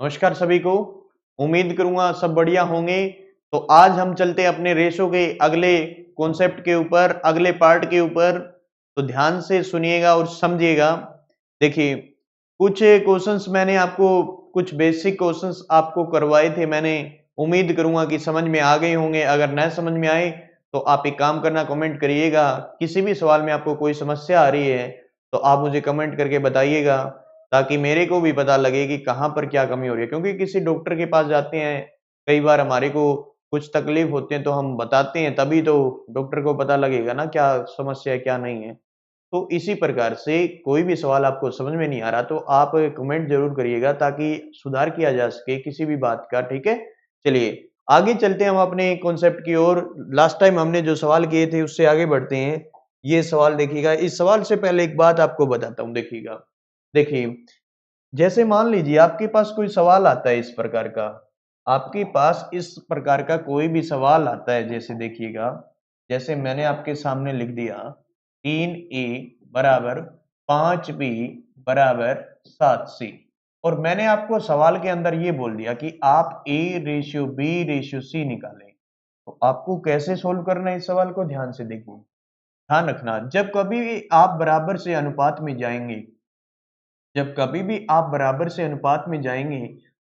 नमस्कार सभी को। उम्मीद करूंगा सब बढ़िया होंगे। तो आज हम चलते हैं अपने रेशो के अगले कॉन्सेप्ट के ऊपर, अगले पार्ट के ऊपर। तो ध्यान से सुनिएगा और समझिएगा। देखिए, कुछ क्वेश्चंस मैंने आपको, कुछ बेसिक क्वेश्चंस आपको करवाए थे मैंने। उम्मीद करूंगा कि समझ में आ गए होंगे। अगर न समझ में आए तो आप एक काम करना, कमेंट करिएगा। किसी भी सवाल में आपको कोई समस्या आ रही है तो आप मुझे कमेंट करके बताइएगा, ताकि मेरे को भी पता लगे कि कहाँ पर क्या कमी हो रही है। क्योंकि किसी डॉक्टर के पास जाते हैं, कई बार हमारे को कुछ तकलीफ होते हैं तो हम बताते हैं, तभी तो डॉक्टर को पता लगेगा ना क्या समस्या है क्या नहीं है। तो इसी प्रकार से कोई भी सवाल आपको समझ में नहीं आ रहा तो आप कमेंट जरूर करिएगा, ताकि सुधार किया जा सके किसी भी बात का। ठीक है, चलिए आगे चलते हैं हम अपने कॉन्सेप्ट की ओर। लास्ट टाइम हमने जो सवाल किए थे उससे आगे बढ़ते हैं। ये सवाल देखिएगा। इस सवाल से पहले एक बात आपको बताता हूँ, देखिएगा। देखिए, जैसे मान लीजिए आपके पास कोई सवाल आता है इस प्रकार का, आपके पास इस प्रकार का कोई भी सवाल आता है, जैसे देखिएगा, जैसे मैंने आपके सामने लिख दिया 3a बराबर 5b बराबर 7c, और मैंने आपको सवाल के अंदर ये बोल दिया कि आप a ratio b ratio c निकालें। तो आपको कैसे सोल्व करना है इस सवाल को, ध्यान से देखिए। ध्यान रखना, जब कभी भी आप बराबर से अनुपात में जाएंगे, जब कभी भी आप बराबर से अनुपात में जाएंगे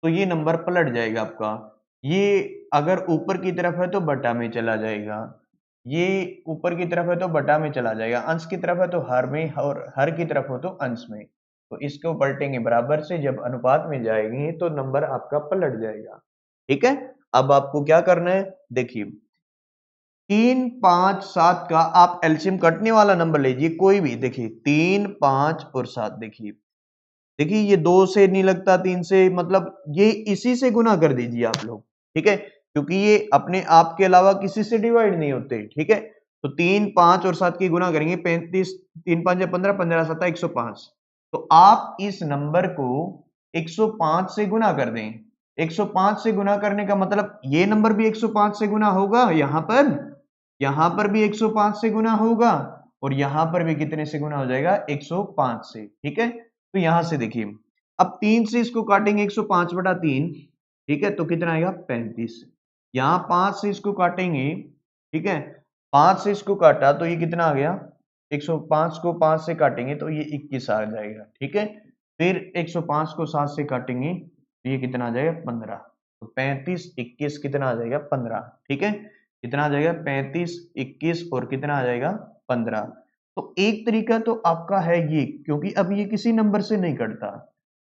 तो ये नंबर पलट जाएगा आपका। ये अगर ऊपर की तरफ है तो बटा में चला जाएगा, ये ऊपर की तरफ है तो बटा में चला जाएगा, अंश की तरफ है तो हर में, और हर की तरफ हो तो अंश में। तो इसको पलटेंगे बराबर से, जब अनुपात में जाएंगे तो नंबर आपका पलट जाएगा। ठीक है, अब आपको क्या करना है, देखिए 3, 5, 7 का आप एलसीएम कटने वाला नंबर लीजिए कोई भी। देखिए 3, 5 और 7, देखिए देखिए ये 2 से नहीं लगता, 3 से, मतलब ये इसी से गुना कर दीजिए आप लोग। ठीक है, क्योंकि ये अपने आप के अलावा किसी से डिवाइड नहीं होते। ठीक है, तो 3, 5 और 7 की गुना करेंगे, 35, 3, 5 या 15, 15 105। तो आप इस नंबर को 105 से गुना कर दें। 105 से गुना करने का मतलब ये नंबर भी 105 से गुना होगा, यहाँ पर भी 105 से गुना होगा, और यहाँ पर भी कितने से गुना हो जाएगा, 105 से। ठीक है, तो यहां से देखिए, अब 3 से इसको काटेंगे 105/3। ठीक है, तो कितना आएगा, 35। यहाँ 5 से इसको काटेंगे, ठीक है, 5 से इसको काटा तो ये कितना आ गया, 105 को 5 से काटेंगे तो ये 21 आ जाएगा। ठीक है, फिर 105 को 7 से काटेंगे तो ये कितना आ जाएगा, 15। तो 35 21 कितना आ जाएगा, 15। ठीक है, कितना आ जाएगा, 35 21 और कितना आ जाएगा, 15। तो एक तरीका तो आपका है ये, क्योंकि अब ये किसी नंबर से नहीं कटता।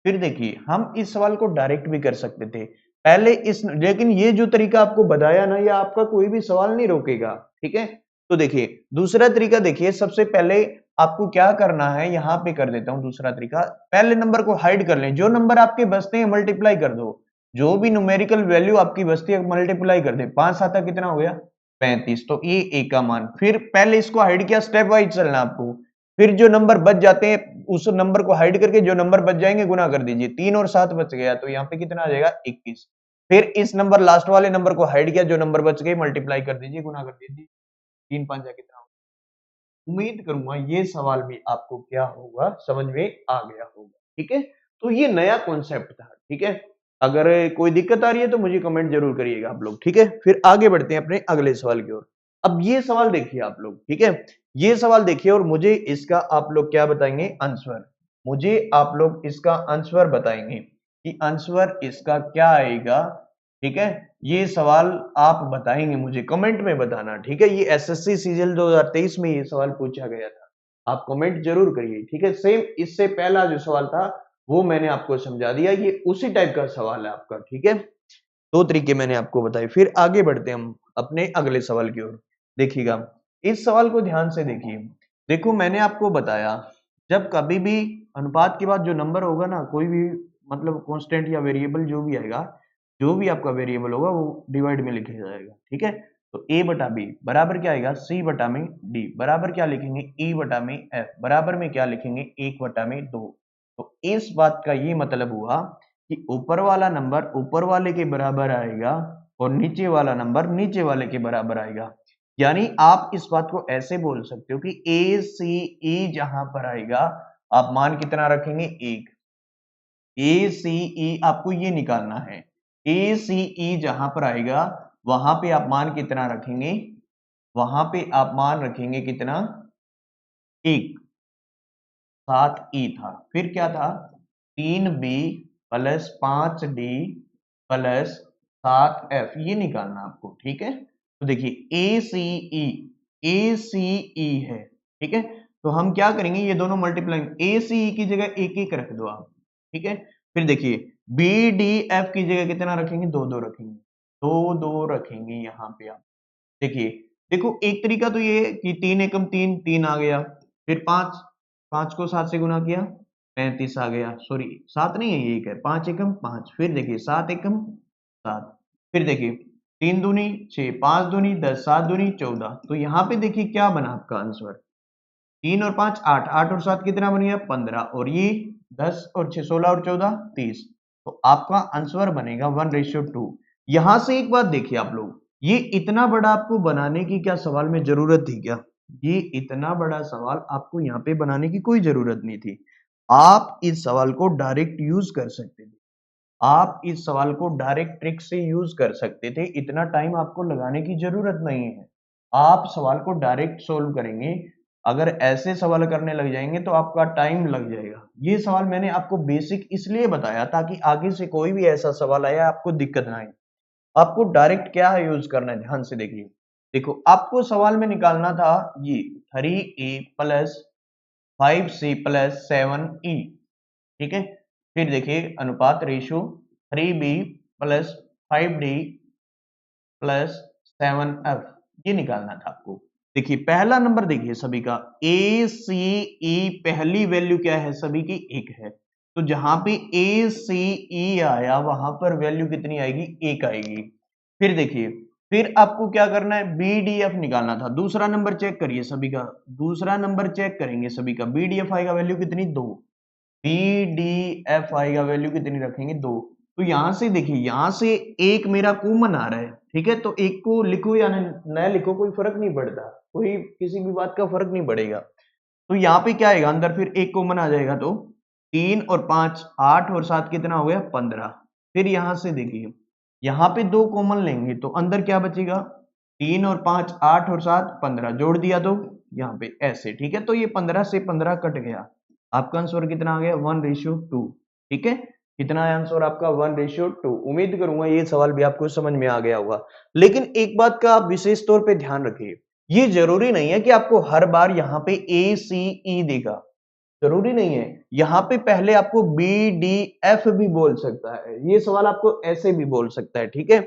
फिर देखिए, हम इस सवाल को डायरेक्ट भी कर सकते थे पहले इस, लेकिन ये जो तरीका आपको बताया ना, ये आपका कोई भी सवाल नहीं रोकेगा। ठीक है, तो देखिए दूसरा तरीका, देखिए सबसे पहले आपको क्या करना है, यहाँ पे कर देता हूं दूसरा तरीका। पहले नंबर को हाइड कर लें, जो नंबर आपके बचते हैं मल्टीप्लाई कर दो, जो भी न्यूमेरिकल वैल्यू आपकी बचती है मल्टीप्लाई कर दे। 5 आता कितना हो गया, 35। तो ये ए का मान, फिर पहले इसको हाइड किया, स्टेप वाइज चलना आपको। फिर जो नंबर बच जाते हैं उस नंबर को हाइड करके जो नंबर बच जाएंगे गुना कर दीजिए। 3 और 7 बच गया तो यहाँ पे कितना आ जाएगा, 21। फिर इस नंबर लास्ट वाले नंबर को हाइड किया, जो नंबर बच गए मल्टीप्लाई कर दीजिए, गुना कर दीजिए। 3 5 जा कितना होगा। उम्मीद करूंगा ये सवाल भी आपको क्या होगा, समझ में आ गया होगा। ठीक है, तो ये नया कॉन्सेप्ट था। ठीक है, अगर कोई दिक्कत आ रही है तो मुझे कमेंट जरूर करिएगा आप लोग। ठीक है, फिर आगे बढ़ते हैं अपने अगले सवाल की ओर। अब ये सवाल देखिए आप लोग। ठीक है, ये सवाल देखिए और मुझे इसका आप लोग क्या बताएंगे, आंसर। मुझे आप लोग इसका आंसर बताएंगे कि आंसर इसका क्या आएगा। ठीक है, ये सवाल आप बताएंगे, मुझे कमेंट में बताना। ठीक है, ये एसएससी सीजीएल 2023 में ये सवाल पूछा गया था, आप कमेंट जरूर करिए। ठीक है, सेम इससे पहला जो सवाल था वो मैंने आपको समझा दिया, ये उसी टाइप का सवाल है आपका। ठीक है, दो तरीके मैंने आपको बताए। फिर आगे बढ़ते हैं हम अपने अगले सवाल की ओर। देखिएगा, इस सवाल को ध्यान से देखिए। देखो मैंने आपको बताया, जब कभी भी अनुपात के बाद जो नंबर होगा ना, कोई भी मतलब कांस्टेंट या वेरिएबल जो भी आएगा, जो भी आपका वेरिएबल होगा वो डिवाइड में लिखा जाएगा। ठीक है, तो a बटा बी बराबर क्या आएगा, c बटा में d बराबर क्या लिखेंगे, e बटा में f बराबर में क्या लिखेंगे, 1/2। तो इस बात का ये मतलब हुआ कि ऊपर वाला नंबर ऊपर वाले के बराबर आएगा और नीचे वाला नंबर नीचे वाले के बराबर आएगा। यानी आप इस बात को ऐसे बोल सकते हो कि ए सी ई जहां पर आएगा, आप मान कितना रखेंगे, 1। ए सी ई आपको ये निकालना है। ए सी ई जहां पर आएगा वहां पे आप मान कितना रखेंगे, वहां पे आप मान रखेंगे कितना, 1, 7 ई था, फिर क्या था 3b plus 5d plus 7f, ये निकालना आपको, ठीक है। तो देखिए ए सी ई है, ठीक है। तो हम क्या करेंगे, ये दोनों मल्टीप्लाई, ए सी ई की जगह एक एक रख दो आप, ठीक है। फिर देखिए बी डी एफ की जगह कितना रखेंगे, दो दो रखेंगे, दो दो रखेंगे यहाँ पे आप। देखिए देखो एक तरीका तो ये है कि 3 एकम 3, 3 आ गया, फिर 5, 5 को 7 से गुना किया 35 आ गया, सॉरी 7 नहीं है ये, एक है, 5 एकम 5, फिर देखिए 7 एकम 7, फिर देखिए 3 दूनी 6, 5 दूनी 10, 7 दूनी 14, तो यहाँ पे देखिए क्या बना आपका आंसर, 3 और 5 8, 8 और 7 कितना बन गया 15, और ये 10 और 6 16 और 14 30, तो आपका आंसर बनेगा 1:2। यहां से एक बात देखिए आप लोग, ये इतना बड़ा आपको बनाने की क्या सवाल में जरूरत थी क्या, ये इतना बड़ा सवाल आपको यहाँ पे बनाने की कोई जरूरत नहीं थी। आप इस सवाल को डायरेक्ट यूज कर सकते थे, आप इस सवाल को डायरेक्ट ट्रिक से यूज कर सकते थे, इतना टाइम आपको लगाने की जरूरत नहीं है। आप सवाल को डायरेक्ट सोल्व करेंगे, अगर ऐसे सवाल करने लग जाएंगे तो आपका टाइम लग जाएगा। ये सवाल मैंने आपको बेसिक इसलिए बताया ताकि आगे से कोई भी ऐसा सवाल आया आपको दिक्कत ना आए। आपको डायरेक्ट क्या यूज करना है, ध्यान से देखिए। देखो आपको सवाल में निकालना था ये 3a plus 5c plus 7e, ठीक है। फिर देखिए अनुपात ratio 3b plus 5d plus 7f, ये निकालना था आपको। देखिए पहला नंबर देखिए सभी का ए सी ई, पहली वैल्यू क्या है सभी की 1 है, तो जहां पे ए सी ई आया वहां पर वैल्यू कितनी आएगी, 1 आएगी। फिर देखिए फिर आपको क्या करना है, बी डी एफ निकालना था। दूसरा नंबर चेक करिए सभी का, दूसरा नंबर चेक करेंगे सभी का, बी डी एफ आएगा वैल्यू कितनी 2, बी डी एफ आएगा वैल्यू कितनी रखेंगे 2। तो यहां से देखिए यहां से एक मेरा कॉमन आ रहा है, ठीक है, तो एक को लिखो या न लिखो कोई फर्क नहीं पड़ता, कोई किसी भी बात का फर्क नहीं पड़ेगा। तो यहाँ पे क्या आएगा अंदर, फिर एक कॉमन आ जाएगा, तो 3 और 5 8 और 7 कितना हो गया 15। फिर यहां से देखिए यहाँ पे 2 कॉमन लेंगे तो अंदर क्या बचेगा, 3 और 5 8 और 7 15, जोड़ दिया तो यहाँ पे ऐसे, ठीक है। तो ये 15 से 15 कट गया, आपका आंसर कितना आ गया 1:2, ठीक है। कितना है आंसर आपका 1:2। उम्मीद करूंगा ये सवाल भी आपको समझ में आ गया होगा। लेकिन एक बात का आप विशेष तौर पे ध्यान रखिए, ये जरूरी नहीं है कि आपको हर बार यहाँ पे ए सी ई देगा, जरूरी नहीं है। यहाँ पे पहले आपको बी डी एफ भी बोल सकता है, ये सवाल आपको ऐसे भी बोल सकता है, ठीक है।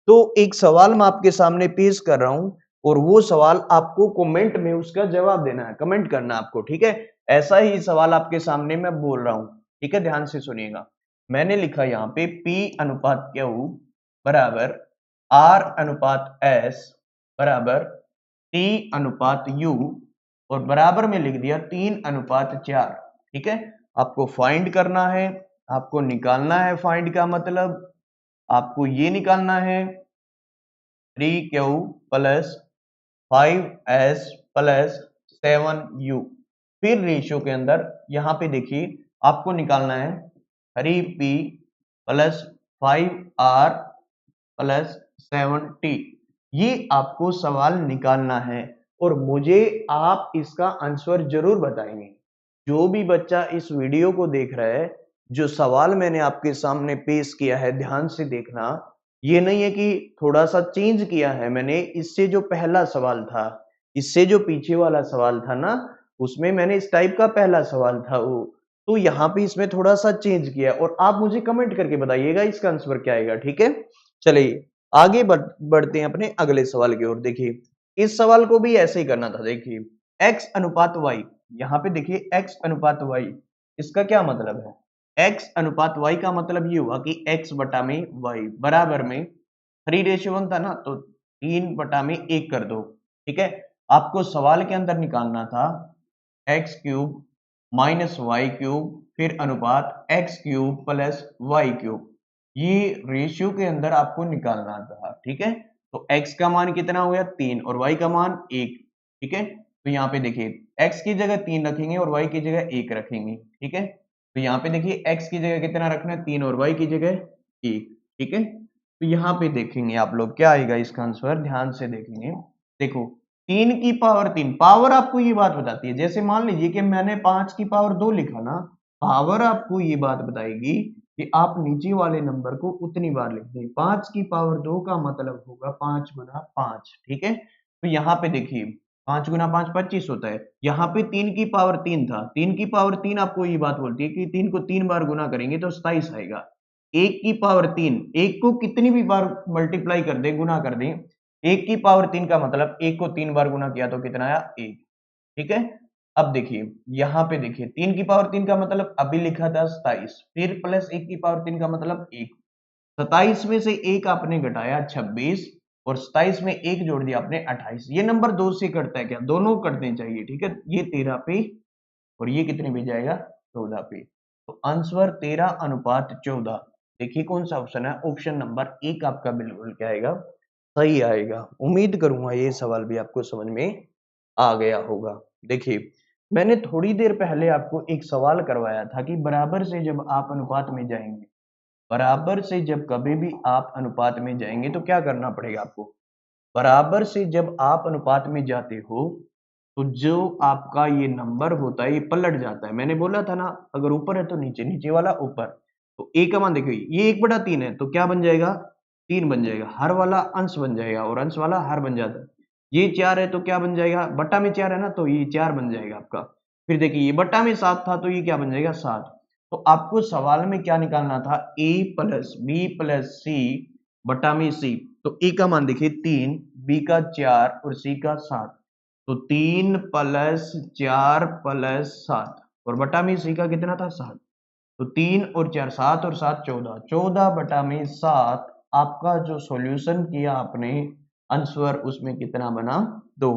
तो एक सवाल मैं आपके सामने पेश कर रहा हूं और वो सवाल आपको कमेंट में उसका जवाब देना है, कमेंट करना है आपको, ठीक है। ऐसा ही सवाल आपके सामने मैं बोल रहा हूं, ठीक है, ध्यान से सुनिएगा। मैंने लिखा यहाँ पे P अनुपात Q बराबर R अनुपात S बराबर T अनुपात U, और बराबर में लिख दिया 3:4, ठीक है। आपको फाइंड करना है, आपको निकालना है, फाइंड का मतलब आपको ये निकालना है 3Q plus 5S plus 7U। फिर रेशियो के अंदर यहाँ पे देखिए आपको निकालना है 3P plus 5R plus 7T, ये आपको सवाल निकालना है और मुझे आप इसका आंसर जरूर बताएंगे। जो भी बच्चा इस वीडियो को देख रहा है, जो सवाल मैंने आपके सामने पेश किया है ध्यान से देखना, ये नहीं है कि थोड़ा सा चेंज किया है मैंने, इससे जो पहला सवाल था, इससे जो पीछे वाला सवाल था ना, उसमें मैंने इस टाइप का पहला सवाल था वो, तो यहाँ पे इसमें थोड़ा सा चेंज किया और आप मुझे कमेंट करके बताइएगा इसका आंसर क्या आएगा, ठीक है। चलिए आगे बढ़ते हैं अपने अगले सवाल की ओर। देखिए इस सवाल को भी ऐसे ही करना था। देखिए x अनुपात y, यहाँ पे देखिए x अनुपात y, इसका क्या मतलब है, x अनुपात y का मतलब ये हुआ कि x बटा में y बराबर में 3:1 था ना, तो 3/1 कर दो, ठीक है। आपको सवाल के अंदर निकालना था x cube minus Y cube फिर अनुपात x cube plus Y cube, ये रेशियो के अंदर आपको निकालना था, ठीक है। तो x का मान कितना हो गया 3 और y का मान 1, ठीक है। तो यहाँ पे देखिए x की जगह 3 रखेंगे और y की जगह 1 रखेंगे, ठीक है। तो यहाँ पे देखिए x की जगह कितना रखना है 3 और y की जगह 1, ठीक है। तो यहाँ पे देखेंगे आप लोग क्या आएगा इसका आंसर, ध्यान से देखेंगे। देखो 3 की पावर 3, पावर आपको ये बात बताती है, जैसे मान लीजिए कि मैंने 5 की पावर 2 लिखा ना, पावर आपको ये बात बताएगी कि आप नीचे वाले नंबर को उतनी बार लिख दें। 5 की पावर 2 का मतलब होगा 5 गुना 5, ठीक है। तो यहाँ पे देखिए 5 गुना 5 25 होता है। यहाँ पे 3 की पावर 3 था, 3 की पावर 3 आपको ये बात बोलती है कि 3 को 3 बार गुना करेंगे तो 27 आएगा। 1 की पावर 3, 1 को कितनी भी बार मल्टीप्लाई कर दें, गुना कर दें, 1 की पावर 3 का मतलब 1 को 3 बार गुना किया तो कितना आया 1, ठीक है। अब देखिए यहाँ पे देखिए 3 की पावर 3 का मतलब अभी लिखा था 27, फिर प्लस 1 की पावर 3 का मतलब 1, 27 में से 1 आपने घटाया 26 और 27 में 1 जोड़ दिया आपने 28। ये नंबर 2 से कटता है क्या, दोनों कटने चाहिए, ठीक है। ये 13 पे और ये कितने पे जाएगा 14 पे। तो आंसर 13:14। देखिए कौन सा ऑप्शन है, ऑप्शन नंबर 1 आपका बिल्कुल क्या आएगा, सही आएगा। उम्मीद करूंगा ये सवाल भी आपको समझ में आ गया होगा। देखिए मैंने थोड़ी देर पहले आपको एक सवाल करवाया था कि बराबर से जब आप अनुपात में जाएंगे, बराबर से जब कभी भी आप अनुपात में जाएंगे तो क्या करना पड़ेगा आपको, बराबर से जब आप अनुपात में जाते हो तो जो आपका ये नंबर होता है ये पलट जाता है। मैंने बोला था ना, अगर ऊपर है तो नीचे, नीचे वाला ऊपर। तो ए का मान देखो, ये 1/3 है तो क्या बन जाएगा 3 बन जाएगा, हर वाला अंश बन जाएगा और अंश वाला हर बन जाता है। ये 4 है तो क्या बन जाएगा, बट्टा में 4 है ना तो ये 4 बन जाएगा आपका। फिर देखिए ये बट्टा में 7 था तो ये क्या बन जाएगा 7। तो आपको सवाल में क्या निकालना था, a प्लस बी प्लस सी बटा में सी। तो ए का मान देखिए 3, बी का 4 और सी का 7। तो 3 प्लस 4 प्लस 7 और बटा में सी का कितना था 7। तो 3 और 4 7 और 7 14, 14 बटा में 7 आपका जो सॉल्यूशन किया आपने आंसर उसमें कितना बना 2।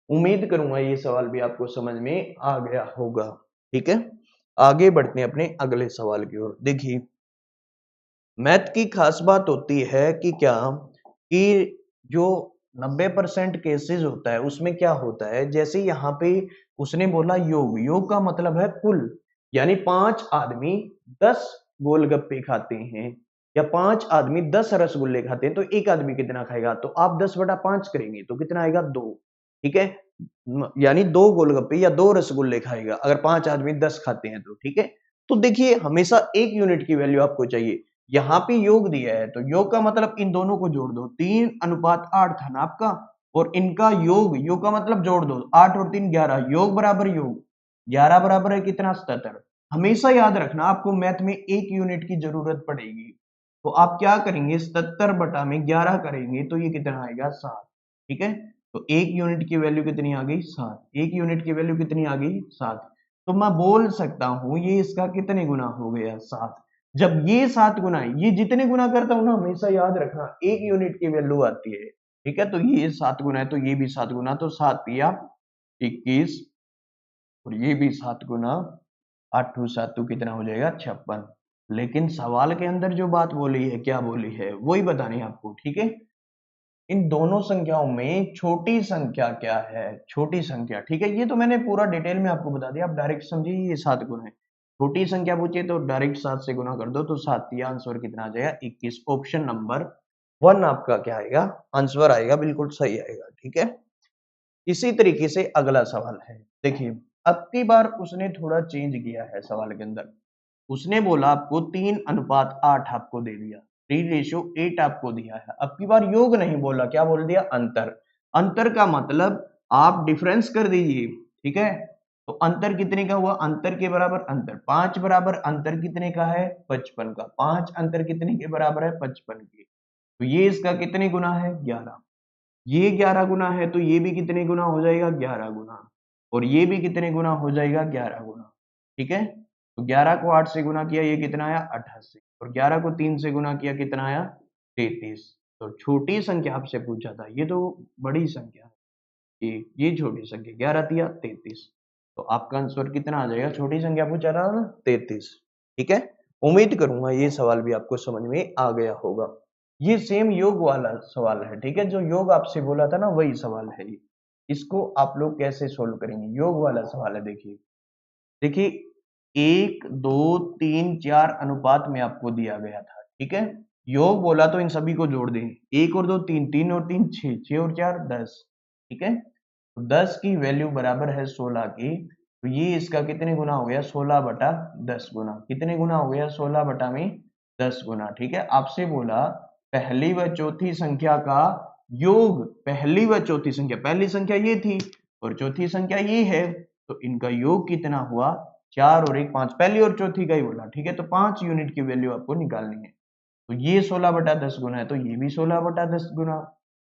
उम्मीद करूंगा ये सवाल भी आपको समझ में आ गया होगा, ठीक है। आगे बढ़ते हैं अपने अगले सवाल की ओर। देखिए मैथ की खास बात होती है कि क्या, कि जो 90% केसेस होता है उसमें क्या होता है, जैसे यहाँ पे उसने बोला योग, योग का मतलब है कुल, यानी 5 आदमी 10 गोलगप्पे खाते हैं या 5 आदमी 10 रसगुल्ले खाते हैं तो एक आदमी कितना खाएगा, तो आप 10/5 करेंगे तो कितना आएगा 2, ठीक है। यानी 2 गोलगप्पे या 2 रसगुल्ले खाएगा अगर 5 आदमी 10 खाते हैं तो, ठीक है। तो देखिए हमेशा एक यूनिट की वैल्यू आपको चाहिए। यहाँ पे योग दिया है तो योग का मतलब इन दोनों को जोड़ दो, 3:8 था ना आपका, और इनका योग, योग का मतलब जोड़ दो, 8 और 3 11, योग बराबर योग, 11 बराबर है कितना 77। हमेशा याद रखना आपको मैथ में एक यूनिट की जरूरत पड़ेगी, तो आप क्या करेंगे 77 बटा में 11 करेंगे तो ये कितना आएगा 7, ठीक है। तो एक यूनिट की वैल्यू कितनी आ गई 7, एक यूनिट की वैल्यू कितनी आ गई 7। तो मैं बोल सकता हूं ये इसका कितने गुना हो गया 7। जब ये 7 गुना है, ये जितने गुना करता हूं ना हमेशा याद रखना एक यूनिट की वैल्यू आती है, ठीक है। तो ये 7 गुना है तो ये भी 7 गुना, तो 7 या 21 और ये भी 7 गुना 8 7 कितना हो जाएगा 56। लेकिन सवाल के अंदर जो बात बोली है, क्या बोली है वही बतानी है आपको, ठीक है। इन दोनों संख्याओं में छोटी संख्या क्या है, छोटी संख्या, ठीक है। ये तो मैंने पूरा डिटेल में आपको बता दिया, आप डायरेक्ट समझिए ये 7 गुना है। छोटी संख्या पूछे तो डायरेक्ट 7 से गुना कर दो तो 7 या आंसर कितना आ जाएगा 21। ऑप्शन नंबर 1 आपका क्या आएगा आंसर आएगा, बिल्कुल सही आएगा, ठीक है। इसी तरीके से अगला सवाल है। देखिए अब की बार उसने थोड़ा चेंज किया है सवाल के अंदर। उसने बोला आपको 3:8 आपको दे दिया, 3:8 आपको दिया है। अब की बार योग नहीं बोला, क्या बोल दिया अंतर। अंतर का मतलब आप डिफरेंस कर दीजिए, ठीक है। तो अंतर कितने का हुआ, अंतर के बराबर अंतर 5 बराबर अंतर कितने का है 55 का, 5 अंतर कितने के बराबर है 55 के। तो ये इसका कितने गुना है 11, ये 11 गुना है तो ये भी कितने गुना हो जाएगा 11 गुना, और ये भी कितने गुना हो जाएगा 11 गुना, ठीक है। तो 11 को 8 से गुना किया ये कितना आया 88, और 11 को 3 से गुना किया कितना आया 33। तो छोटी संख्या आपसे पूछा था, ये तो बड़ी संख्या है, ये छोटी संख्या 11 तिया 33। तो आपका आंसर कितना आ जाएगा, छोटी संख्या पूछा रहा ना 33, ठीक है। उम्मीद करूंगा ये सवाल भी आपको समझ में आ गया होगा। ये सेम योग वाला सवाल है, ठीक है। जो योग आपसे बोला था ना वही सवाल है ये। इसको आप लोग कैसे सोल्व करेंगे, योग वाला सवाल है। देखिए देखिए 1 2 3 4 अनुपात में आपको दिया गया था, ठीक है। योग बोला तो इन सभी को जोड़ दें, 1 और 2 3, 3 और 3 6, 6 और 4 10, ठीक है। तो 10 की वैल्यू बराबर है 16 की, तो ये इसका कितने गुना हो गया, 16 बटा 10 गुना। कितने गुना हो गया, 16 बटा में 10 गुना, ठीक है। आपसे बोला पहली व चौथी संख्या का योग, पहली व चौथी संख्या, पहली संख्या ये थी और चौथी संख्या ये है, तो इनका योग कितना हुआ, 4 और 1 5, पहली और चौथी का ही बोला, ठीक है। तो 5 यूनिट की वैल्यू आपको निकालनी है। तो ये 16 बटा 10 गुना है, तो ये भी 16 बटा 10 गुना,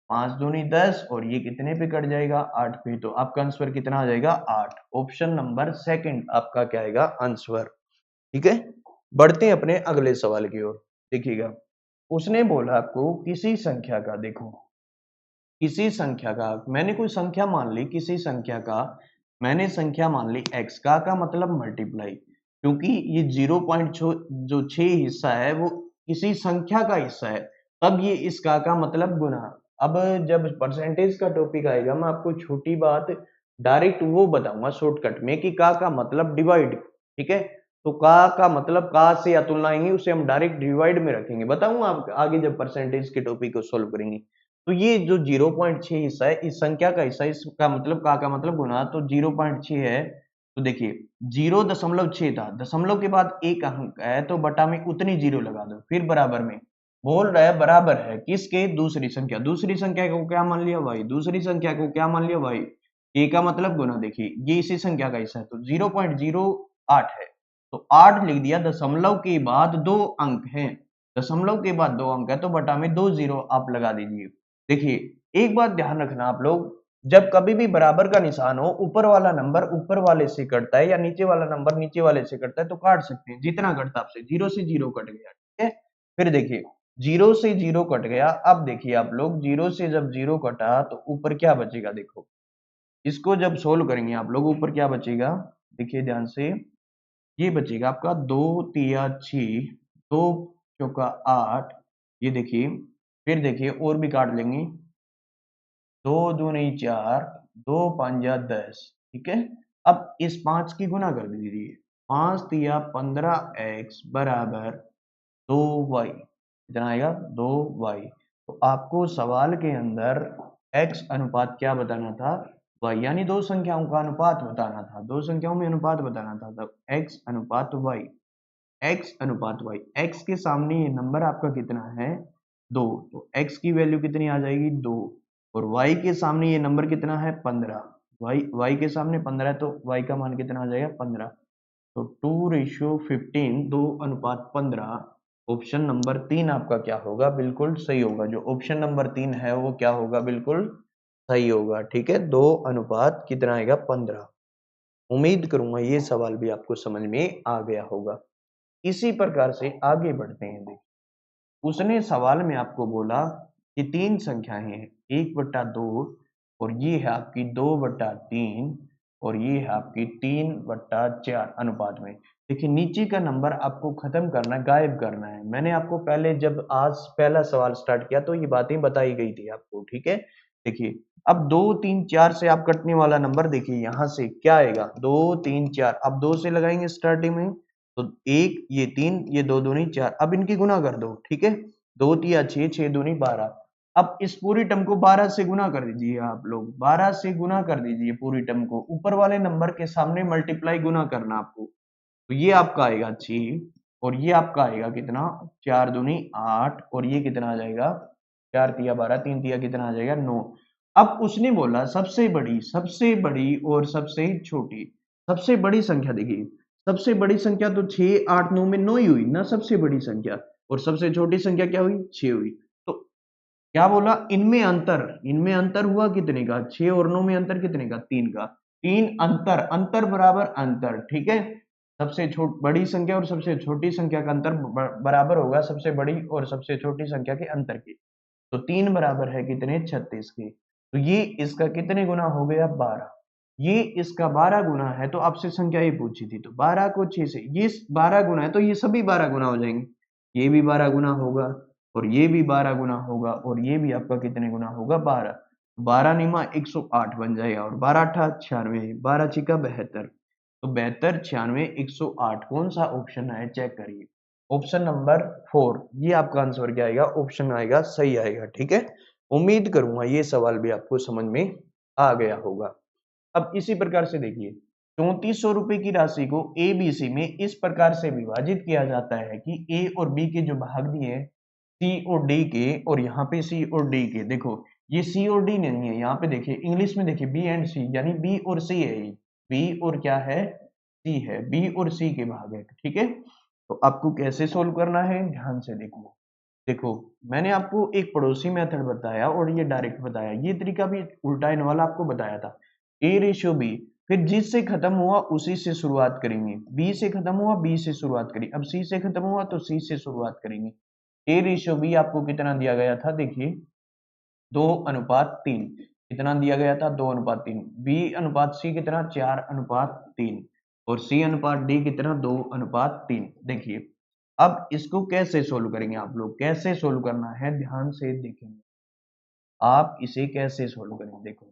5 दूनी 10 और ये कितने पे कट जाएगा, 8 पे। तो आपका आंसर कितना आ जाएगा, 8। ऑप्शन नंबर सेकंड आपका क्या आएगा आंसर, ठीक है। बढ़ते हैं अपने अगले सवाल की ओर। देखिएगा, उसने बोला आपको किसी संख्या का, देखो किसी संख्या का, मैंने कोई संख्या मान ली, किसी संख्या का मैंने संख्या मान ली x का मतलब मल्टीप्लाई, क्योंकि ये 0.6 जो 6 हिस्सा है वो किसी संख्या का हिस्सा है, तब ये इस का मतलब गुना। अब जब परसेंटेज का टॉपिक आएगा मैं आपको छोटी बात डायरेक्ट वो बताऊंगा शॉर्टकट में कि का मतलब डिवाइड, ठीक है। तो का मतलब का से या तुलना आएंगे उसे हम डायरेक्ट डिवाइड में रखेंगे, बताऊंगा आप आगे जब परसेंटेज के टॉपिक को सोल्व करेंगे। तो ये जो 0.6 हिस्सा है इस संख्या का हिस्सा, इसका मतलब का मतलब गुना, तो 0.6 है। तो देखिए 0.6 था, दशमलव के बाद एक अंक है तो बटा में उतनी जीरो लगा दो, फिर बराबर में बोल रहा है बराबर है किसके, दूसरी संख्या, दूसरी संख्या को क्या मान लिया y, दूसरी संख्या को क्या मान लिया y, a का मतलब गुना। देखिए ये इसी संख्या का हिस्सा है तो 0.08 है, तो 8 लिख दिया, दशमलव के बाद दो अंक हैं, दशमलव के बाद दो अंक है तो बटा में 2 जीरो आप लगा दीजिए। देखिए एक बात ध्यान रखना आप लोग, जब कभी भी बराबर का निशान हो, ऊपर वाला नंबर ऊपर वाले से कटता है या नीचे वाला नंबर नीचे वाले से कटता है तो काट सकते हैं, जितना कटता आपसे, 0 से 0 कट गया, ठीक है। फिर देखिए 0 से 0 कट गया, अब देखिए आप लोग 0 से जब 0 कटा तो ऊपर क्या बचेगा, देखो इसको जब सोल्व करेंगे आप लोग ऊपर क्या बचेगा, देखिए ध्यान से, ये बचेगा आपका 2 तिया 6, 2 चौका 8, ये देखिए, फिर देखिए और भी काट लेंगे, 2 दूनी 4, 2 पंजा 10, ठीक है। अब इस 5 की गुना कर दीजिए, 5 तिया 15x बराबर 2y, कितना आएगा 2y। तो आपको सवाल के अंदर x अनुपात क्या बताना था, y, यानी दो संख्याओं का अनुपात बताना था, दो संख्याओं में अनुपात बताना था, तब x अनुपात y, x अनुपात y, x के सामने ये नंबर आपका कितना है 2, तो x की वैल्यू कितनी आ जाएगी 2, और y के सामने ये नंबर कितना है 15, y के सामने 15 है तो y का मान कितना आ जाएगा 15, तो 2:15, 2:15, ऑप्शन नंबर 3 आपका क्या होगा, बिल्कुल सही होगा। जो ऑप्शन नंबर 3 है वो क्या होगा, बिल्कुल सही होगा, ठीक है। 2 अनुपात कितना आएगा 15। उम्मीद करूंगा ये सवाल भी आपको समझ में आ गया होगा। इसी प्रकार से आगे बढ़ते हैं। देखिए उसने सवाल में आपको बोला कि तीन संख्याएं हैं, 1/2 और ये है आपकी 2/3 और ये है आपकी 3/4 अनुपात में। देखिए नीचे का नंबर आपको खत्म करना है, गायब करना है। मैंने आपको पहले जब आज पहला सवाल स्टार्ट किया तो ये बातें बताई गई थी आपको, ठीक है। देखिए अब 2 3 4 से आप कटने वाला नंबर, देखिए यहां से क्या आएगा 2 3 4, अब 2 से लगाएंगे स्टार्टिंग में, तो एक ये 3, ये 2 दूनी 4, अब इनकी गुना कर दो, ठीक है। 2 तिया 6, 6 दूनी 12, अब इस पूरी टर्म को 12 से गुना कर दीजिए आप लोग, 12 से गुना कर दीजिए पूरी टर्म को, ऊपर वाले नंबर के सामने मल्टीप्लाई गुना करना आपको, तो ये आपका आएगा 6 और ये आपका आएगा कितना 4 दूनी 8 और ये कितना आ जाएगा 4 तिया 12, 3 तिया कितना आ जाएगा 9। अब उसने बोला सबसे बड़ी और सबसे छोटी, सबसे बड़ी संख्या, देखिए सबसे बड़ी संख्या तो 6 8 9 में 9 ही हुई ना सबसे बड़ी संख्या, और सबसे छोटी संख्या क्या हुई 6 हुई। तो क्या बोला, इनमें अंतर हुआ कितने का, 6 और 9 में अंतर कितने का 3 का, 3 अंतर, अंतर बराबर अंतर, ठीक है। सबसे बड़ी संख्या और सबसे छोटी संख्या का अंतर बराबर होगा सबसे बड़ी और सबसे छोटी संख्या के अंतर के, तो 3 बराबर है कितने 36 के, तो ये इसका कितने गुना हो गया 12, ये इसका 12 गुना है, तो आपसे संख्या ये पूछी थी, तो 12 को 6 से, ये 12 गुना है तो ये सभी 12 गुना हो जाएंगे, ये भी 12 गुना होगा और ये भी 12 गुना होगा और ये भी आपका कितने गुना होगा 12, 12 निमा 108 बन जाएगा और 12 अठा 96, 12 छिका 72, तो 72, 96, 108 कौन सा ऑप्शन है चेक करिए। ऑप्शन नंबर 4 ये आपका आंसर क्या आएगा, ऑप्शन आएगा सही आएगा। ठीक है, उम्मीद करूंगा ये सवाल भी आपको समझ में आ गया होगा। अब इसी प्रकार से देखिए 3400 रुपए की राशि को ABC में इस प्रकार से विभाजित किया जाता है कि A और B के जो भाग दिए हैं C और D के, और यहाँ पे C और D के, देखो ये C और D नहीं है, यहाँ पे देखिए इंग्लिश में देखिए B एंड C, यानी B और C है, ये B और क्या है, C है, B और C के भाग है। ठीक है, तो आपको कैसे सोल्व करना है ध्यान से देखो। देखो मैंने आपको एक पड़ोसी मेथड बताया और ये डायरेक्ट बताया, ये तरीका भी उल्टा इन वाला आपको बताया था। A/B, फिर जिससे खत्म हुआ उसी से शुरुआत करेंगे, B से खत्म हुआ B से शुरुआत करेंगे, अब C से खत्म हुआ तो C से शुरुआत करेंगे। A/B आपको कितना दिया गया था, देखिए 2:3 कितना दिया गया था, 2:3। B/C कितना, 4:3, और C/D कितना, 2:3। देखिए अब इसको कैसे सोल्व करेंगे, आप लोग कैसे सोल्व करना है ध्यान से देखेंगे, आप इसे कैसे सोल्व करेंगे। देखो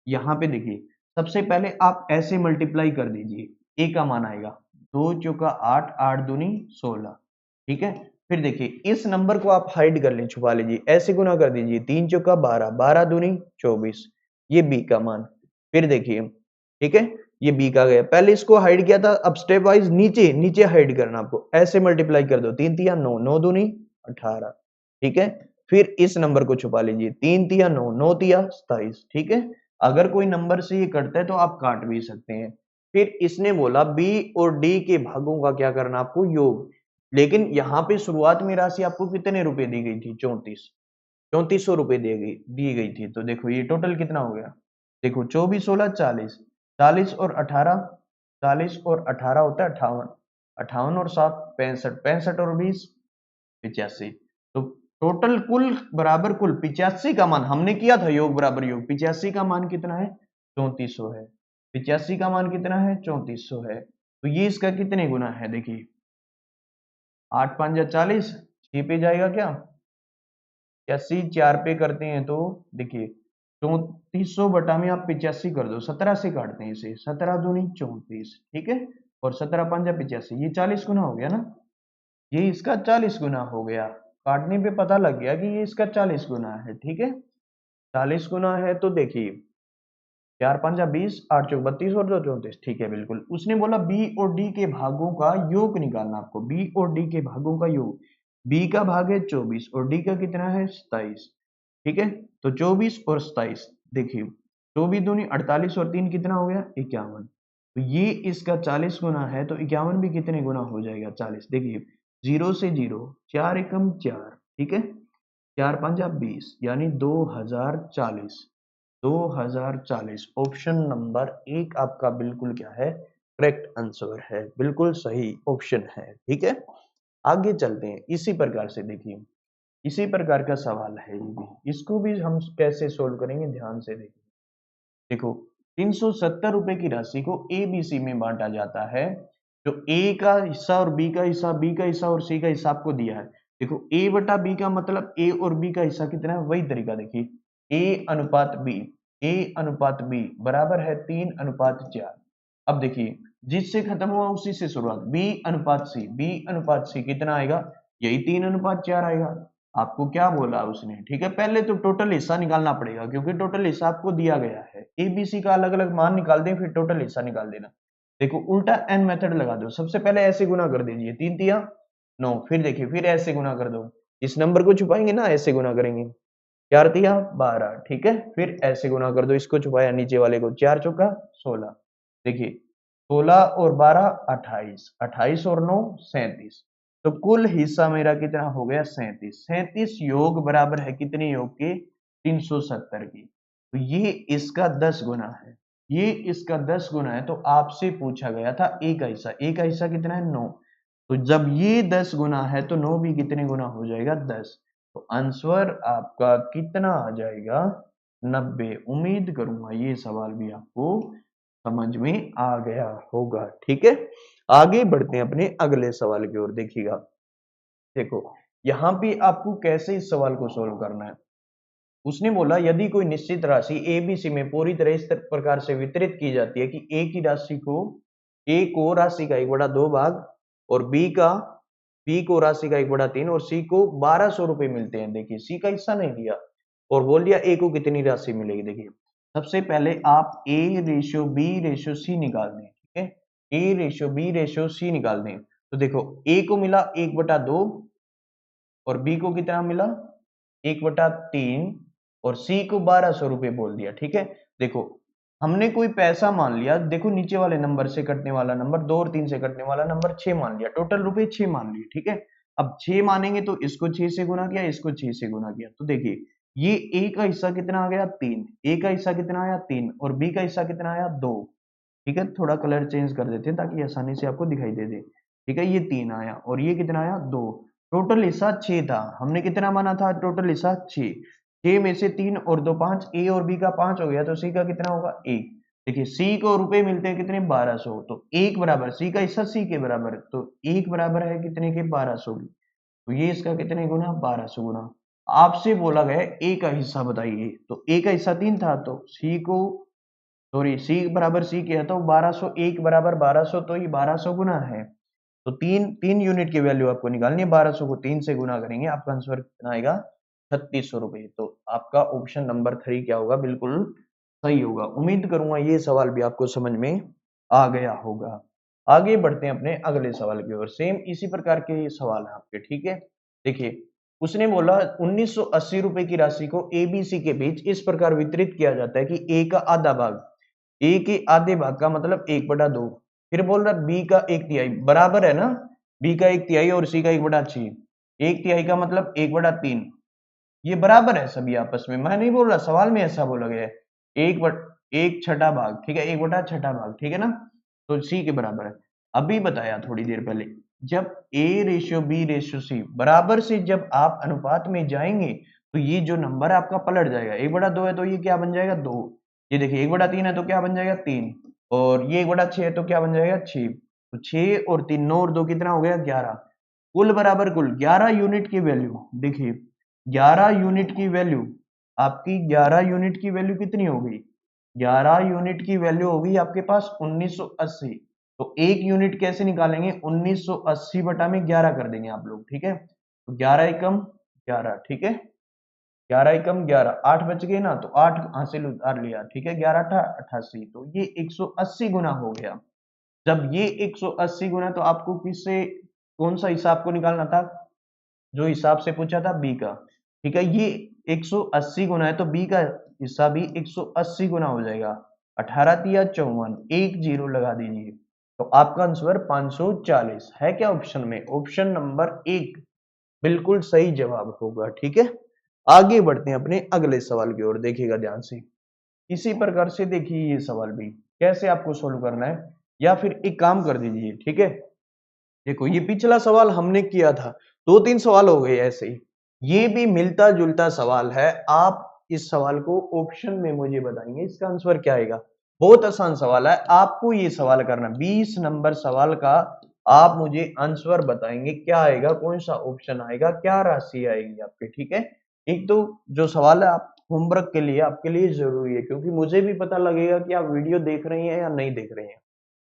यहाँ पे देखिए सबसे पहले आप ऐसे मल्टीप्लाई कर दीजिए, ए का मान आएगा 2 × 8, 8 दूनी 16। ठीक है, फिर देखिए इस नंबर को आप हाइड कर लें, छुपा लीजिए, ऐसे गुना कर दीजिए, 3 × 12, 12 दूनी 24, ये बी का मान। फिर देखिए ठीक है, ये बी का गया, पहले इसको हाइड किया था, अब स्टेप वाइज नीचे नीचे हाइड करना आपको, ऐसे मल्टीप्लाई कर दो, 3 तिया 9, 9 दूनी 18। ठीक है, फिर इस नंबर को छुपा लीजिए, 3 तिया 9, 9 तिया 27। ठीक है, अगर कोई नंबर से ये कटता है तो आप काट भी सकते हैं। फिर इसने बोला बी और डी के भागों का क्या करना आपको, योग। लेकिन यहाँ पे शुरुआत में राशि आपको कितने रुपए दी गई थी, 3400 रुपए दी गई थी। तो देखो ये टोटल कितना हो गया, देखो 24, 16, 40, 40 और 18, 40 और 18 होता है 58, 58 और 7, 65, 65 और 20, 85। तो टोटल कुल बराबर कुल 85 का मान हमने किया था, योग बराबर योग, 85 का मान कितना है, 3400 है। 85 का मान कितना है, 3400 है। तो ये इसका कितने गुना है, देखिए 8 5 या 40, 6 पे जाएगा क्या, 85 4 पे करते हैं तो देखिए 3400 बटा में आप 85 कर दो, 17 से काटते हैं इसे, 17 दूनी 34। ठीक है, और 17 5 या 85, ये 40 गुना हो गया ना, ये इसका 40 गुना हो गया, काटने पे पता लग गया कि ये इसका 40 गुना है। ठीक है, 40 गुना है तो देखिए 4 5 या 20, 8 चौक 32 और 2 34। ठीक है, बिल्कुल उसने बोला बी और डी के भागों का योग निकालना आपको, बी और डी के भागों का योग। बी का भाग है 24 और डी का कितना है 27। ठीक है, तो 24 और 27, देखिए 24 दूनी 48 और 3 कितना हो गया 51। तो ये इसका 40 गुना है, तो 51 भी कितने गुना हो जाएगा 40। देखिए 0 से 0, 4 एकम 4। ठीक है, 4 5 या 20, यानी 2040, 2040 ऑप्शन नंबर 1 आपका बिल्कुल क्या है, करेक्ट आंसर है, बिल्कुल सही ऑप्शन है। ठीक है, आगे चलते हैं, इसी प्रकार से देखिए इसी प्रकार का सवाल है ये भी, इसको भी हम कैसे सोल्व करेंगे ध्यान से देखिए। देखो 370 रुपए की राशि को ए बी सी में बांटा जाता है, जो ए का हिस्सा और बी का हिस्सा, बी का हिस्सा और सी का हिस्सा आपको दिया है। देखो ए बटा बी का मतलब ए और बी का हिस्सा कितना है, वही तरीका देखिए, ए अनुपात बी, ए अनुपात बी बराबर है 3:4। अब देखिए जिससे खत्म हुआ उसी से शुरुआत, बी अनुपात सी, बी अनुपात सी कितना आएगा, यही 3:4 आएगा। आपको क्या बोला उसने, ठीक है, पहले तो टोटल हिस्सा निकालना पड़ेगा क्योंकि टोटल हिस्सा आपको दिया गया है, एबीसी का अलग अलग मान निकाल दें फिर टोटल हिस्सा निकाल देना। देखो उल्टा एन मेथड लगा दो, सबसे पहले ऐसे गुना कर दीजिए, 3 तिया 9, फिर देखिए फिर ऐसे गुना कर दो, इस नंबर को छुपाएंगे ना, ऐसे गुना करेंगे, 4 तिया 12। ठीक है, फिर ऐसे गुना कर दो, इसको छुपाया नीचे वाले को, 4 चौका 16। देखिए 16 और 12 28, 28 और 9 37। तो कुल हिस्सा मेरा कितना हो गया 37। 37 योग बराबर है कितने योग के, 370 की। तो ये इसका 10 गुना है, ये इसका 10 गुना है। तो आपसे पूछा गया था ए का हिस्सा, ए का हिस्सा कितना है 9। तो जब ये 10 गुना है तो 9 भी कितने गुना हो जाएगा 10। तो आंसर आपका कितना आ जाएगा 90। उम्मीद करूंगा ये सवाल भी आपको समझ में आ गया होगा। ठीक है, आगे बढ़ते हैं अपने अगले सवाल की ओर, देखिएगा। देखो यहाँ पे आपको कैसे इस सवाल को सोल्व करना है। उसने बोला यदि कोई निश्चित राशि एबीसी में पूरी तरह इस प्रकार से वितरित की जाती है कि ए की राशि को ए को राशि का 1/2 भाग और बी को राशि का 1/3 और सी को 1200 रुपए मिलते हैं। देखिए सी का हिस्सा नहीं दिया और बोल दिया ए को कितनी राशि मिलेगी। देखिए सबसे पहले आप A ratio B ratio C निकाल दें, ठीक है, A ratio B ratio C निकाल दें। तो देखो ए को मिला 1/2 और बी को कितना मिला 1/3 और सी को 1200 रुपए बोल दिया, ठीक है। देखो हमने कोई पैसा मान लिया, देखो नीचे वाले नंबर से कटने वाला नंबर 2 और 3 से कटने वाला नंबर 6 मान लिया, टोटल रुपए 6 मान लिए, ठीक है। अब 6 मानेंगे तो इसको 6 से गुना किया, इसको 6 से गुना किया, तो देखिए ये ए का हिस्सा कितना आ गया 3, ए का हिस्सा कितना आया 3 और बी का हिस्सा कितना आया 2, ठीक है। थोड़ा कलर चेंज कर देते हैं ताकि आसानी से आपको दिखाई दे दे, ठीक है। ये 3 आया और ये कितना आया 2, टोटल हिस्सा 6 था। हमने कितना माना था टोटल हिस्सा 6, 6 में से 3 और 2 5, ए और बी का 5 हो गया तो सी का कितना होगा 1। देखिए सी को रुपए मिलते हैं कितने 1200, तो 1 बराबर सी का हिस्सा सी के बराबर, तो 1 बराबर है कितने के 1200 की, तो ये इसका कितने गुना 1200 गुना। आपसे बोला गया ए का हिस्सा बताइए, तो ए का हिस्सा 3 था तो सी को सॉरी सी बराबर सी किया तो 1200, 1 बराबर 1200, तो ये 1200 गुना है। तो तीन यूनिट की वैल्यू आपको निकालनी है, 1200 को 3 से गुना करेंगे आपका आंसर कितना आएगा 3600 रुपए। तो आपका ऑप्शन नंबर 3 क्या होगा, बिल्कुल सही होगा। उम्मीद करूंगा ये सवाल भी आपको समझ में आ गया होगा। आगे बढ़ते हैं अपने अगले सवाल की ओर। सेम इसी प्रकार के ये सवाल है आपके, ठीक है। देखिए उसने बोला 1980 रुपए की राशि को एबीसी के बीच इस प्रकार वितरित किया जाता है कि ए का आधा भाग, ए के आधे भाग का मतलब 1/2, फिर बोल रहा बी का 1/3 बराबर है ना, बी का 1/3 और सी का 1/6, 1/3 का मतलब 1/3, ये बराबर है सभी आपस में। मैं नहीं बोल रहा, सवाल में ऐसा बोला गया है, एक छठा भाग, ठीक है, 1/6 भाग, ठीक है ना, तो सी के बराबर है। अभी बताया थोड़ी देर पहले, जब A ratio B ratio C बराबर से जब आप अनुपात में जाएंगे तो ये जो नंबर आपका पलट जाएगा। 1/2 है तो ये क्या बन जाएगा 2, ये देखिए 1/3 है तो क्या बन जाएगा 3 और ये 1/6 है तो क्या बन जाएगा 6, तो 6 और 3 9 और 2 कितना हो गया 11, कुल बराबर कुल 11 यूनिट की वैल्यू। देखिए 11 यूनिट की वैल्यू, आपकी 11 यूनिट की वैल्यू कितनी हो गई, 11 यूनिट की वैल्यू होगी आपके पास 1980। तो एक यूनिट कैसे निकालेंगे, 1980 बटा में 11 कर देंगे आप लोग, ठीक है। तो 11 एकम 11, ठीक है, 11 एकम 11, 8 बच गए ना, तो 8 हासिल उतार लिया, ठीक है, 11 88, तो ये 180 गुना हो गया। जब ये 180 गुना, तो आपको किससे कौन सा हिसाब को निकालना था, जो हिसाब से पूछा था बी का, ठीक है। ये 180 गुना है तो बी का हिस्सा भी 180 गुना हो जाएगा, 18 तिया 54, एक जीरो लगा दीजिए, तो आपका आंसर 540 है क्या ऑप्शन में, ऑप्शन नंबर 1 बिल्कुल सही जवाब होगा, ठीक है। आगे बढ़ते हैं अपने अगले सवाल की ओर, देखिएगा ध्यान से। इसी प्रकार से देखिए ये सवाल भी कैसे आपको सोल्व करना है, या फिर एक काम कर दीजिए, ठीक है। देखो ये पिछला सवाल हमने किया था, 2-3 सवाल हो गए ऐसे ही, ये भी मिलता जुलता सवाल है। आप इस सवाल को ऑप्शन में मुझे बताएंगे इसका आंसर क्या आएगा। बहुत आसान सवाल है, आपको ये सवाल करना 20 नंबर सवाल का, आप मुझे आंसर बताएंगे क्या आएगा, कौन सा ऑप्शन आएगा, क्या राशि आएगी आपके, ठीक है। एक तो जो सवाल है आप होमवर्क के लिए आपके लिए जरूरी है, क्योंकि मुझे भी पता लगेगा कि आप वीडियो देख रहे हैं या नहीं देख रहे हैं।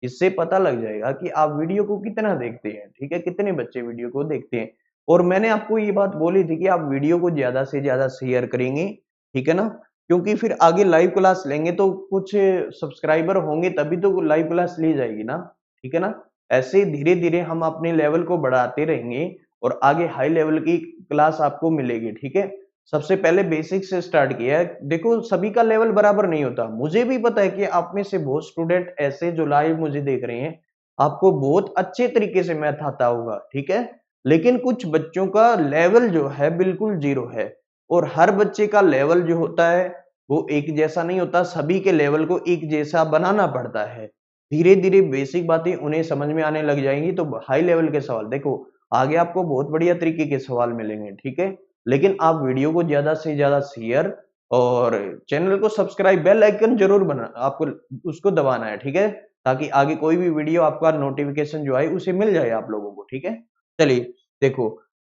इससे पता लग जाएगा कि आप वीडियो को कितना देखते हैं, ठीक है, कितने बच्चे वीडियो को देखते हैं। और मैंने आपको ये बात बोली थी कि आप वीडियो को ज्यादा से ज्यादा शेयर करेंगे, ठीक है ना, क्योंकि फिर आगे लाइव क्लास लेंगे तो कुछ सब्सक्राइबर होंगे तभी तो लाइव क्लास ली जाएगी ना, ठीक है ना। ऐसे धीरे धीरे हम अपने लेवल को बढ़ाते रहेंगे और आगे हाई लेवल की क्लास आपको मिलेगी, ठीक है। सबसे पहले बेसिक से स्टार्ट किया है। देखो सभी का लेवल बराबर नहीं होता, मुझे भी पता है कि आप में से बहुत स्टूडेंट ऐसे जो लाइव मुझे देख रहे हैं, आपको बहुत अच्छे तरीके से मैथ आता होगा, ठीक है। लेकिन कुछ बच्चों का लेवल जो है बिल्कुल जीरो है, और हर बच्चे का लेवल जो होता है वो एक जैसा नहीं होता, सभी के लेवल को एक जैसा बनाना पड़ता है। धीरे धीरे बेसिक बातें उन्हें समझ में आने लग जाएंगी तो हाई लेवल के सवाल देखो आगे आपको बहुत बढ़िया तरीके के सवाल मिलेंगे, ठीक है। लेकिन आप वीडियो को ज्यादा से ज्यादा शेयर और चैनल को सब्सक्राइब, बेल आइकन जरूर बना आपको उसको दबाना है, ठीक है, ताकि आगे कोई भी वीडियो आपका नोटिफिकेशन जो आए उसे मिल जाए आप लोगों को, ठीक है। चलिए देखो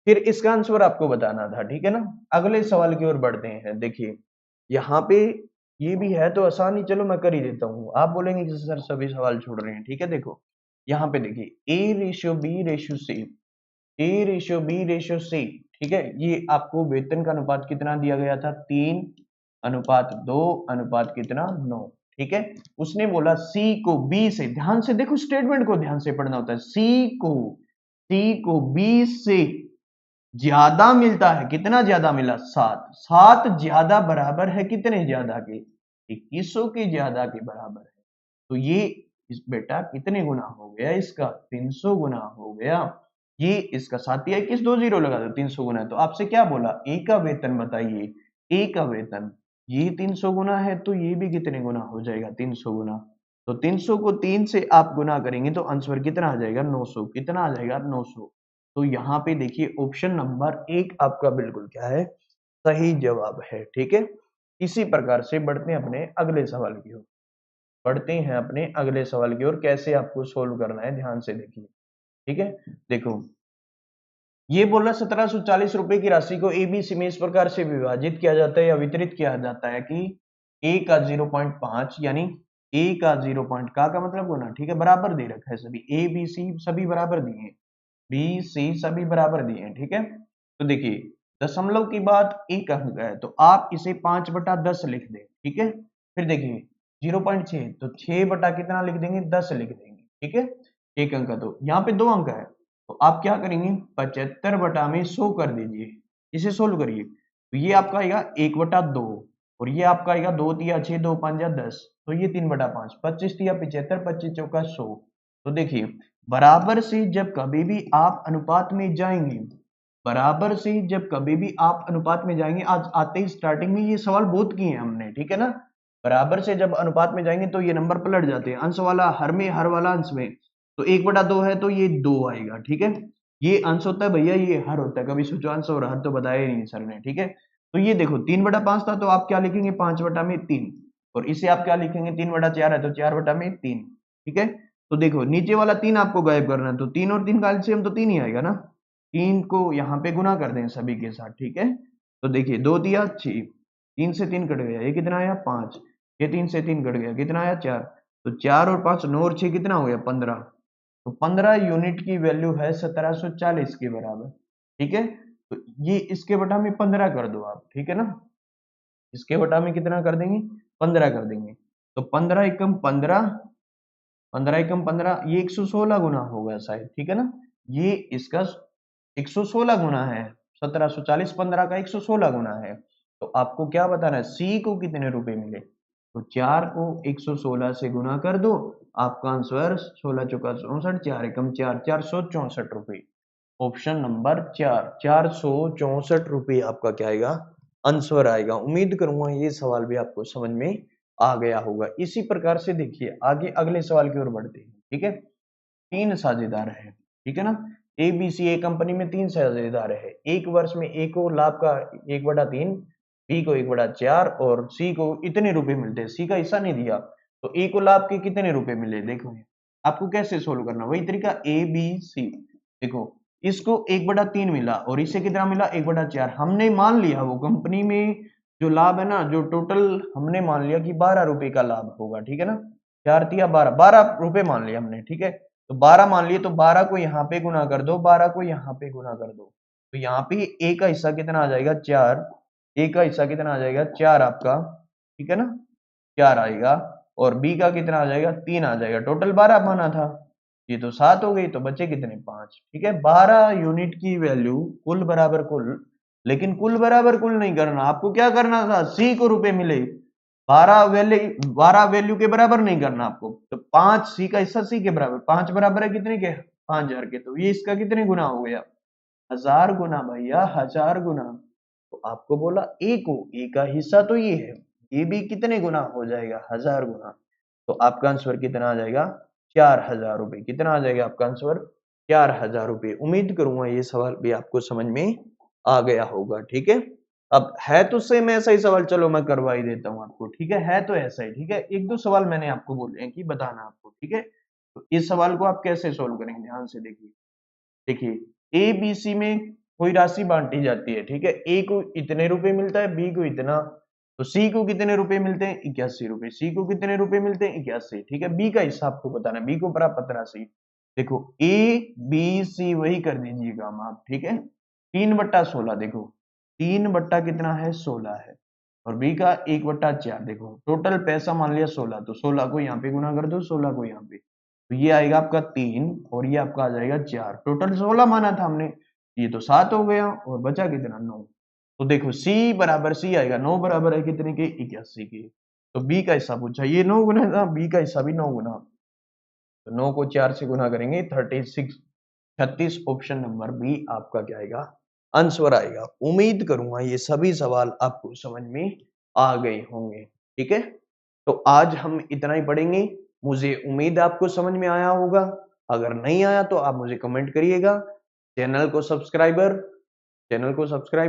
फिर इसका आंसर आपको बताना था, ठीक है ना। अगले सवाल की ओर बढ़ते हैं। देखिए यहाँ पे ये भी है तो आसान ही, चलो मैं कर ही देता हूँ। आप बोलेंगे कि सर सभी सवाल छोड़ रहे हैं, ठीक है। देखो यहाँ पे देखिए A/B/C, A/B/C, ठीक है। ये आपको वेतन का अनुपात कितना दिया गया था, 3:2 अनुपात कितना 9, ठीक है। उसने बोला C को B से, ध्यान से देखो स्टेटमेंट को ध्यान से पढ़ना होता है, C को B से ज्यादा मिलता है, कितना ज्यादा मिला, 7, 7 ज्यादा बराबर है कितने ज्यादा के, 2100 के ज्यादा के बराबर है। तो ये इस बेटा कितने गुना हो गया इसका, 300 गुना हो गया। ये इसका 7 या 21 दो जीरो लगा दो, 300 गुना है। तो आपसे क्या बोला, ए का वेतन बताइए, ए का वेतन ये 300 गुना है, तो ये भी कितने गुना हो जाएगा, 300 गुना। तो 300 को 3 से आप गुना करेंगे तो आंसर कितना आ जाएगा, 900, कितना आ जाएगा 900। तो यहाँ पे देखिए ऑप्शन नंबर 1 आपका बिल्कुल क्या है, सही जवाब है, ठीक है। इसी प्रकार से बढ़ते हैं अपने अगले सवाल की ओर, बढ़ते हैं अपने अगले सवाल की ओर, कैसे आपको सोल्व करना है ध्यान से देखिए, ठीक है। देखो ये बोल रहा 1740 रुपए की राशि को एबीसी में इस प्रकार से विभाजित किया जाता है या वितरित किया जाता है कि ए का 0.5 यानी ए का 0. का मतलब गुना, ठीक है, बराबर दे रखा है सभी, ए बी सी सभी बराबर दिए हैं, बी सी सभी बराबर दिए हैं, ठीक है। तो देखिए दशमलव के बाद एक अंक है तो आप इसे 5/10 लिख दें, ठीक है। फिर देखिए 0.6 तो 6 बटा कितना लिख देंगे, 10 लिख देंगे, ठीक है। एक अंक है तो यहाँ पे 2 अंक है तो आप क्या करेंगे, 75/100 कर दीजिए, इसे सोल्व करिए। तो ये आपका आएगा 1/2 और ये आपका आएगा 2 तिया 6, 2 5 10, तो ये 3/5, 25 तिया 75, 25 चौका 100। तो देखिए बराबर से जब कभी भी आप अनुपात में जाएंगे, बराबर से जब कभी भी आप अनुपात में जाएंगे, आज आते ही स्टार्टिंग में ये सवाल बहुत किए हैं हमने, ठीक है ना। बराबर से जब अनुपात में जाएंगे तो ये नंबर पलट जाते हैं, अंश वाला हर में, हर वाला अंश में। तो 1/2 है तो ये 2 आएगा, ठीक है। ये अंश होता है भैया, ये हर होता है, कभी सोचो अंश और हर तो बताया ही नहीं सर ने, ठीक है। तो ये देखो 3/5 था तो आप क्या लिखेंगे, 5/3, और इसे आप क्या लिखेंगे, 3/4 है तो 4/3, ठीक है। तो देखो नीचे वाला 3 आपको गायब करना है तो 3 और 3 का एलसीएम तो 3 ही आएगा ना, 3 को यहाँ पे गुना कर दें सभी के साथ, ठीक है। तो देखिए 2 दिया 6, 3 से 3 कट गया, ये कितना आया 5, ये 3 से 3 कट गया, कितना आया 4, तो 4 और 5 9 और 6 कितना हो गया 15। तो 15 यूनिट की वैल्यू है 1740 के बराबर, ठीक है। तो ये इसके बटा में 15 कर दो आप, ठीक है ना, इसके बटा में कितना कर देंगे, 15 कर देंगे। तो 15 एकम 15, 15 एकम 15, ये 116 गुना होगा शायद, ठीक है ना। ये इसका 116 गुना है, 1740 15 का 116 गुना है। तो आपको क्या बताना है, सी को कितने रुपए मिले, तो 4 को 116 से गुना कर दो, आपका आंसर 16 चौका 64, 4 एकम 4, 464 रुपए। ऑप्शन नंबर 4, 464 रुपये आपका क्या आएगा, आंसर आएगा। उम्मीद करूंगा ये सवाल भी आपको समझ में आ गया होगा। इसी प्रकार से देखिए आगे अगले सवाल की ओर बढ़ते हैं, ठीक है। 3 साझेदार है, ठीक है ना, A B C, A company में 3 साझेदार है। एक वर्ष में ए को लाभ का 1/3, बी को 1/4 और सी को इतने रुपए मिलते हैं, सी का हिस्सा नहीं दिया। तो ए को लाभ के कितने रुपए मिले, देखो आपको कैसे सोल्व करना, वही तरीका ए बी सी। देखो इसको 1/3 मिला और इसे कितना मिला 1/4, हमने मान लिया वो कंपनी में जो लाभ है ना, जो टोटल हमने मान लिया कि 12 रुपए का लाभ होगा, ठीक है ना। 4 तिया 12, 12 रुपए मान लिया हमने, ठीक है। तो 12 मान लिए तो 12 को यहाँ पे गुना कर दो, 12 को यहाँ पे गुना कर दो। तो यहाँ पे ए का हिस्सा कितना आ जाएगा 4, ए का हिस्सा कितना आ जाएगा 4 आपका, ठीक है ना, 4 आएगा। और बी का कितना आ जाएगा 3 आ जाएगा, टोटल 12 माना था, ये तो 7 हो गई, तो बचे कितने 5, ठीक है। 12 यूनिट की वैल्यू कुल बराबर कुल, लेकिन कुल बराबर कुल नहीं करना, आपको क्या करना था, सी को रुपए मिले, 12 वैल्यू के बराबर नहीं करना आपको। तो 5 सी का हिस्सा सी के बराबर, 5 बराबर है कितने के, 5000 के, तो ये इसका कितने गुना हो गया, 1000 गुना भैया, 1000 गुना। तो आपको बोला ए को, ए का हिस्सा तो ये है, ये भी कितने गुना हो जाएगा, 1000 गुना। तो आपका आंसर कितना आ जाएगा, 4000 रुपए, कितना आ जाएगा आपका आंसर, 4000 रुपए। उम्मीद करूंगा ये सवाल भी आपको समझ में आ गया होगा, ठीक है। अब है तो सेम ऐसा ही सवाल, चलो मैं करवा ही देता हूँ आपको, ठीक है तो ऐसा ही, ठीक है। एक दो सवाल मैंने आपको बोले हैं कि बताना आपको, ठीक है। तो इस सवाल को आप कैसे सोल्व करेंगे, ध्यान से देखिए। देखिए ए बी सी में कोई राशि बांटी जाती है, ठीक है। ए को इतने रुपए मिलता है, बी को इतना, तो सी को कितने रुपए मिलते हैं? 81 रुपए। सी को कितने रुपए मिलते हैं? 81। ठीक है, बी का हिस्सा आपको बताना है, बी को बराबर 15 देखो ए बी सी वही कर दीजिएगा आप। ठीक है, 3/16 देखो 3 बट्टा कितना है? 16 है। और बी का 1/4 देखो टोटल पैसा मान लिया 16, तो 16 को यहाँ पे गुना कर दो, 16 को यहाँ पे, तो ये आएगा आपका 3 और ये आपका आ जाएगा 4। टोटल 16 माना था हमने, ये तो 7 हो गया और बचा कितना? 9। तो देखो सी बराबर सी आएगा, 9 बराबर है कितने के? 81 के। तो बी का हिस्सा पूछा, ये 9 गुना था, बी का हिस्सा भी 9 गुना। तो 9 को 4 से गुना करेंगे 36 ऑप्शन नंबर बी आपका क्या आएगा? आंसर आएगा। उम्मीद करूंगा ये सभी सवाल आपको समझ में आ गए होंगे। ठीक है, तो आज हम इतना ही पढ़ेंगे। मुझे उम्मीद है आपको समझ में आया होगा। अगर नहीं आया तो आप मुझे कमेंट करिएगा। चैनल को सब्सक्राइब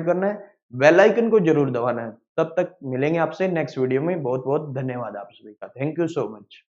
करना है, बेल आइकन को जरूर दबाना है। तब तक मिलेंगे आपसे नेक्स्ट वीडियो में। बहुत बहुत धन्यवाद आप सभी का। Thank you so much.